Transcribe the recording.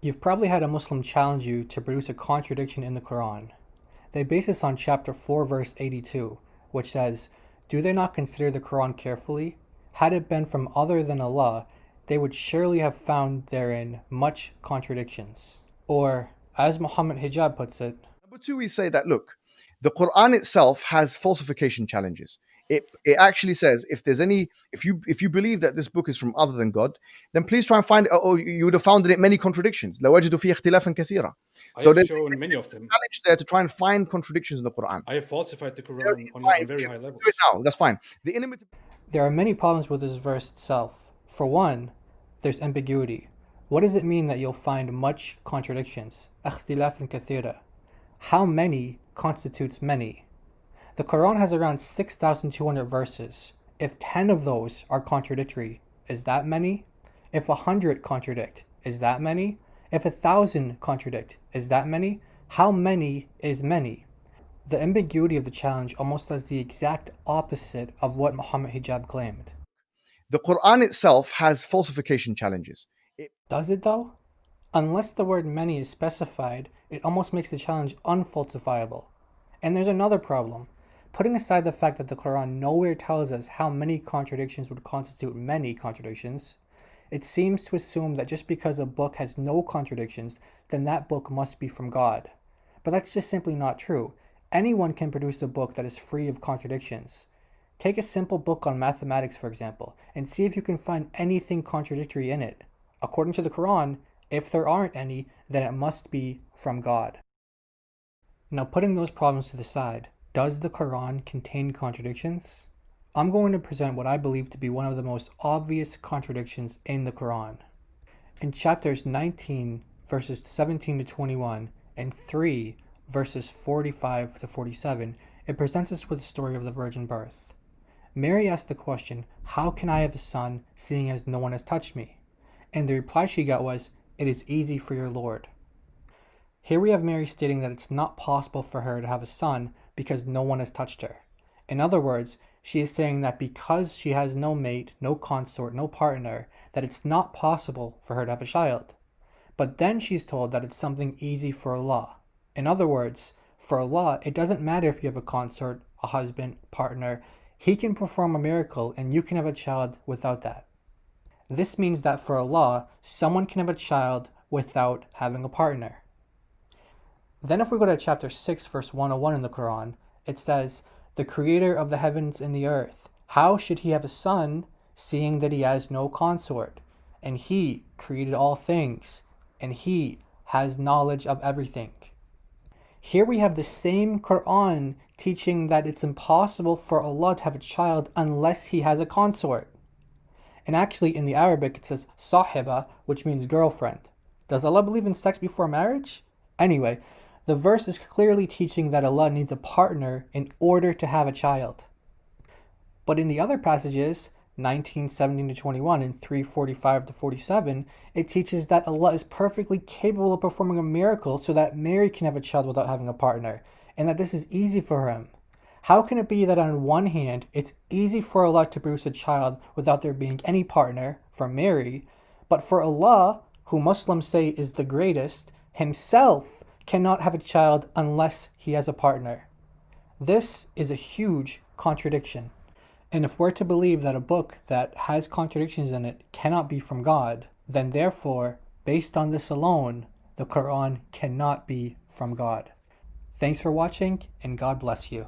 You've probably had a Muslim challenge you to produce a contradiction in the Quran. They base this on chapter 4 verse 82, which says, "Do they not consider the Quran carefully? Had it been from other than Allah, they would surely have found therein much contradictions." Or, as Mohammad Hijab puts it, Number two, we say that look, the Quran itself has falsification challenges. It actually says if you believe that this book is from other than God, then please try and find you would have found in it many contradictions. لَوَجَدُوا فِيهِ اخْتِلَافًا كَثِيرًا. I So have there's shown many of them. a challenge there to try and find contradictions in the Quran. I have falsified the Quran on Fine, very do high it levels. now. That's fine. The inimitable. there are many problems with this verse itself. For one, there's ambiguity. What does it mean that you'll find much contradictions? اختلاف كثيرة. How many constitutes many? The Quran has around 6,200 verses. If 10 of those are contradictory, is that many? If 100 contradict, is that many? If 1,000 contradict, is that many? How many is many? The ambiguity of the challenge almost does the exact opposite of what Mohammad Hijab claimed. The Quran itself has falsification challenges. Does it though? Unless the word many is specified, it almost makes the challenge unfalsifiable. And there's another problem. Putting aside the fact that the Quran nowhere tells us how many contradictions would constitute many contradictions, it seems to assume that just because a book has no contradictions, then that book must be from God. But that's just simply not true. Anyone can produce a book that is free of contradictions. Take a simple book on mathematics, for example, and see if you can find anything contradictory in it. According to the Quran, if there aren't any, then it must be from God. Now, putting those problems to the side, does the Quran contain contradictions? I'm going to present what I believe to be one of the most obvious contradictions in the Quran. In chapters 19, verses 17 to 21, and 3, verses 45 to 47, it presents us with the story of the virgin birth. Mary asked the question, "How can I have a son, seeing as no one has touched me?" And the reply she got was, "It is easy for your Lord." Here we have Mary stating that it's not possible for her to have a son because no one has touched her. In other words, she is saying that because she has no mate, no consort, no partner, that it's not possible for her to have a child. But then she's told that it's something easy for Allah. In other words, for Allah, it doesn't matter if you have a consort, a husband, partner. He can perform a miracle and you can have a child without that. This means that for Allah, someone can have a child without having a partner. Then if we go to chapter 6 verse 101 in the Quran, it says, "The creator of the heavens and the earth, how should he have a son, seeing that he has no consort? And he created all things, and he has knowledge of everything." Here we have the same Quran teaching that it's impossible for Allah to have a child unless he has a consort. And actually in the Arabic it says sahiba, which means girlfriend. Does Allah believe in sex before marriage? Anyway, the verse is clearly teaching that Allah needs a partner in order to have a child. But in the other passages, 19:17 to 21 and 3:45 to 47, it teaches that Allah is perfectly capable of performing a miracle so that Mary can have a child without having a partner, and that this is easy for him. How can it be that on one hand, it's easy for Allah to produce a child without there being any partner, for Mary, but for Allah, who Muslims say is the greatest, himself cannot have a child unless he has a partner? This is a huge contradiction. And if we're to believe that a book that has contradictions in it cannot be from God, then therefore, based on this alone, the Quran cannot be from God. Thanks for watching, and God bless you.